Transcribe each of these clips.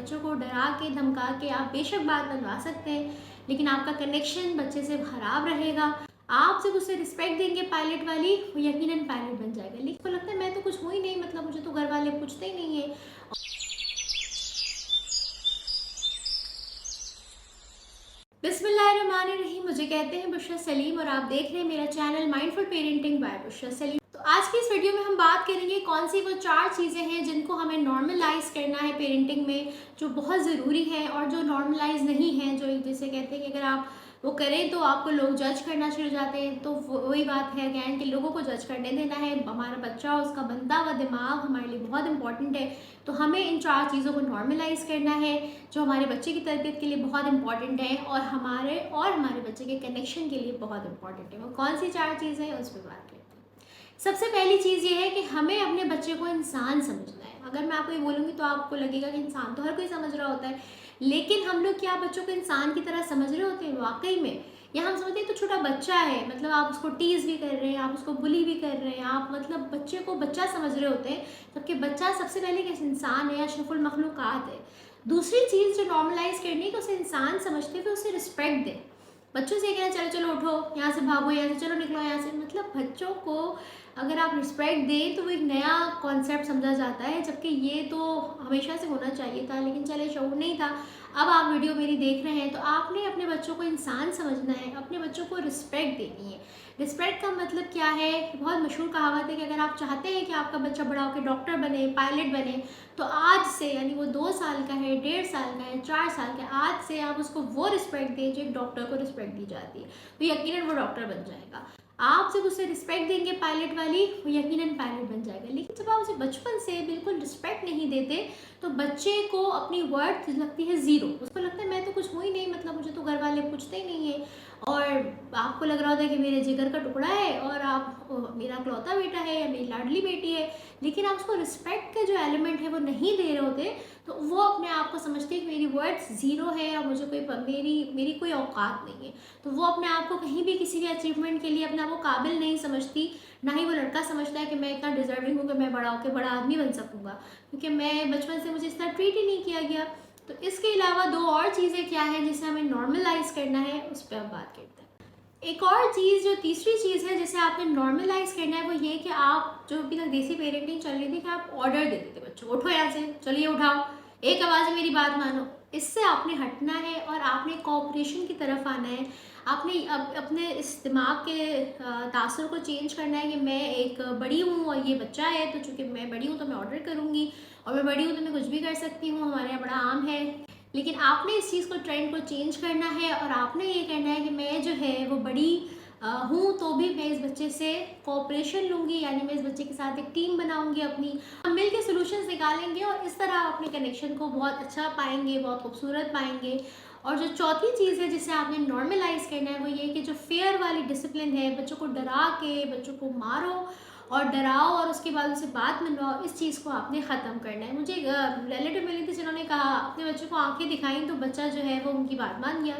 बच्चों को डरा के धमका के आप बेशक बात मनवा सकते हैं, लेकिन आपका कनेक्शन बच्चे से खराब रहेगा। आप जब उसे रिस्पेक्ट देंगे पायलट वाली, वो यकीनन पायलट बन जाएगा। लेकिन तो लगता है मैं तो कुछ हुई नहीं, मतलब मुझे तो घर वाले पूछते ही नहीं है। बिस्मिल्लाहिर्रहमानिर्रहीम, मुझे कहते हैं बुशरा सलीम और आप देख रहे हैं मेरा channel mindful parenting by Bushra Saleem. तो आज की इस वीडियो में हम बात करेंगे कौन सी वो 4 चीज़ें हैं जिनको हमें नॉर्मलाइज करना है पेरेंटिंग में, जो बहुत ज़रूरी है, और जो नॉर्मलाइज नहीं है, जो जैसे कहते हैं कि अगर आप वो करें तो आपको लोग जज करना शुरू हो जाते हैं। तो वही बात है अगैन कि लोगों को जज करने देना है। हमारा बच्चा, उसका बनता हुआ दिमाग हमारे लिए बहुत इंपॉर्टेंट है। तो हमें इन 4 चीज़ों को नॉर्मलाइज करना है जो हमारे बच्चे की तरबियत के लिए बहुत इंपॉर्टेंट है और हमारे बच्चे के कनेक्शन के लिए बहुत इंपॉर्टेंट है। वो कौन सी 4 चीज़ें हैं उस पर बात करते हैं। सबसे पहली चीज़ ये है कि हमें अपने बच्चे को इंसान समझना है। अगर मैं आपको ये बोलूँगी तो आपको लगेगा कि इंसान तो हर कोई समझ रहा होता है, लेकिन हम लोग क्या बच्चों को इंसान की तरह समझ रहे होते हैं वाकई में? या हम समझते हैं तो छोटा बच्चा है, मतलब आप उसको टीज़ भी कर रहे हैं, आप उसको बुली भी कर रहे हैं, आप मतलब बच्चे को बच्चा समझ रहे होते हैं, जबकि बच्चा सबसे पहले एक इंसान है, अशरफुल मखलूक़ात है। दूसरी चीज़ जो नॉर्मलाइज करनी है कि उसे इंसान समझते हुए उसे रिस्पेक्ट दें। बच्चों से कहना चलो चलो उठो यहाँ से, भागो यहाँ से, चलो निकलो यहाँ से, मतलब बच्चों को अगर आप रिस्पेक्ट दें तो वो एक नया कॉन्सेप्ट समझा जाता है, जबकि ये तो हमेशा से होना चाहिए था, लेकिन चले शऊर नहीं था। अब आप वीडियो मेरी देख रहे हैं तो आपने अपने बच्चों को इंसान समझना है, अपने बच्चों को रिस्पेक्ट देनी है। रिस्पेक्ट का मतलब क्या है? बहुत मशहूर कहावत है कि अगर आप चाहते हैं कि आपका बच्चा बड़ा होकर डॉक्टर बने, पायलट बने, तो आज से, यानी वो 2 साल का है, 1.5 साल का है, 4 साल का है, आज से आप उसको वो रिस्पेक्ट दें जो एक डॉक्टर को रिस्पेक्ट दी जाती है, तो यकीनन वो डॉक्टर बन जाएगा। आप जब उसे रिस्पेक्ट देंगे पायलट वाली, वो यकीनन पायलट बन जाएगा। लेकिन जब आप उसे बचपन से बिल्कुल रिस्पेक्ट नहीं देते तो बच्चे को अपनी वर्थ लगती है ज़ीरो। उसको लगता है मैं तो कुछ हुई नहीं, मतलब मुझे तो घर वाले पूछते ही नहीं है। और आपको लग रहा होता है कि मेरे जिगर का टुकड़ा है और आप मेरा इकलौता बेटा है या मेरी लाडली बेटी है, लेकिन आप उसको रिस्पेक्ट के जो एलिमेंट है वो नहीं दे रहे होते, तो वो अपने आप को समझते हैं कि मेरी वर्थ ज़ीरो है और मुझे कोई मेरी कोई औकात नहीं है। तो वो अपने आप को कहीं भी किसी भी अचीवमेंट के लिए अपने आप को काबिल नहीं समझती, ना ही वो लड़का समझता है कि मैं इतना डिजर्विंग हूँ कि मैं बड़ा होकर बड़ा आदमी बन सकूँगा, क्योंकि मैं बचपन से मुझे इस तरह ट्रीट ही नहीं किया गया। तो इसके अलावा 2 और चीज़ें क्या हैं जिसे हमें नॉर्मलाइज करना है, उस पर अब बात करते हैं। एक और चीज़, जो तीसरी चीज़ है जिसे आपने नॉर्मलाइज करना है, वो ये कि आप जो अभी तक देसी पेरेंटिंग चल रही थी कि आप ऑर्डर दे देते बच्चों को, उठो यहाँ से, चलिए उठाओ, एक आवाज़ में मेरी बात मानो। इससे आपने हटना है और आपने कोऑपरेशन की तरफ आना है। आपने अपने इस दिमाग के तासुर को चेंज करना है कि मैं एक बड़ी हूँ और ये बच्चा है, तो चूँकि मैं बड़ी हूँ तो मैं ऑर्डर करूँगी, और मैं बड़ी हूँ तो मैं कुछ भी कर सकती हूँ, हमारे यहाँ बड़ा आम है। लेकिन आपने इस चीज़ को, ट्रेंड को चेंज करना है और आपने ये करना है कि मैं जो है वो बड़ी हूँ तो भी मैं इस बच्चे से कोऑपरेशन लूँगी, यानी मैं इस बच्चे के साथ एक टीम बनाऊँगी अपनी, हम मिल के सोल्यूशन निकालेंगे और इस तरह अपने कनेक्शन को बहुत अच्छा पाएंगे, बहुत खूबसूरत पाएंगे। और जो चौथी चीज़ है जिसे आपने नॉर्मलाइज करना है, वो ये कि जो फेयर वाली डिसिप्लिन है, बच्चों को डरा के, बच्चों को मारो और डराओ और उसके बाद उनसे बात मनवाओ, इस चीज़ को आपने ख़त्म करना है। मुझे रिलेटिव मिली थी जिन्होंने कहा, अपने बच्चे को आंखें दिखाई तो बच्चा जो है वो उनकी बात मान गया।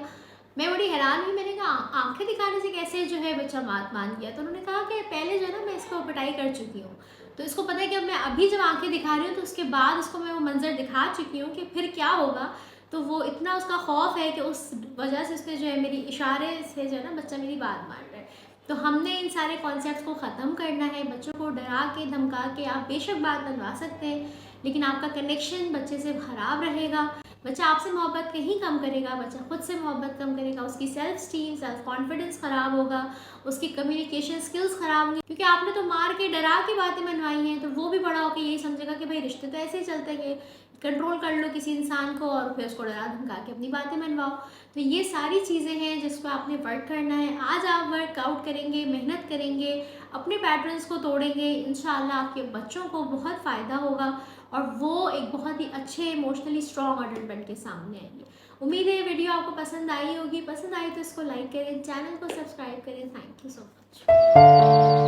मैं बड़ी हैरान हुई, मैंने कहा आंखें दिखाने से कैसे जो है बच्चा बात मान गया? तो उन्होंने कहा कि पहले जो है ना मैं इसको पिटाई कर चुकी हूँ, तो इसको पता है कि अब मैं अभी जब आंखें दिखा रही हूँ तो उसके बाद उसको मैं वो मंजर दिखा चुकी हूँ कि फिर क्या होगा। तो वो इतना उसका खौफ है कि उस वजह से उसने जो है मेरी इशारे से जो है ना बच्चा मेरी बात मान रहा है। तो हमने इन सारे कॉन्सेप्ट्स को ख़त्म करना है। बच्चों को डरा के धमका के आप बेशक बात बनवा सकते हैं, लेकिन आपका कनेक्शन बच्चे से ख़राब रहेगा। बच्चा आपसे मोहब्बत कहीं कम करेगा, बच्चा खुद से मोहब्बत कम करेगा, उसकी सेल्फ स्टीम, सेल्फ कॉन्फिडेंस ख़राब होगा, उसकी कम्युनिकेशन स्किल्स ख़राब होंगी, क्योंकि आपने तो मार के डरा के बातें मनवाई हैं। तो वो भी बड़ा होकर यही समझेगा कि भाई रिश्ते तो ऐसे ही चलते हैं, कंट्रोल कर लो किसी इंसान को और फिर उसको डरा धमका के अपनी बातें मनवाओ। तो ये सारी चीज़ें हैं जिसको आपने वर्क करना है। आज आप वर्कआउट करेंगे, मेहनत करेंगे, अपने पैटर्न्स को तोड़ेंगे, इंशाल्लाह आपके बच्चों को बहुत फ़ायदा होगा और वो एक बहुत ही अच्छे इमोशनली स्ट्रॉन्ग अडल्ट बन के सामने आएंगे। उम्मीद है ये वीडियो आपको पसंद आई होगी। पसंद आई तो इसको लाइक करें, चैनल को सब्सक्राइब करें। Thank you so much.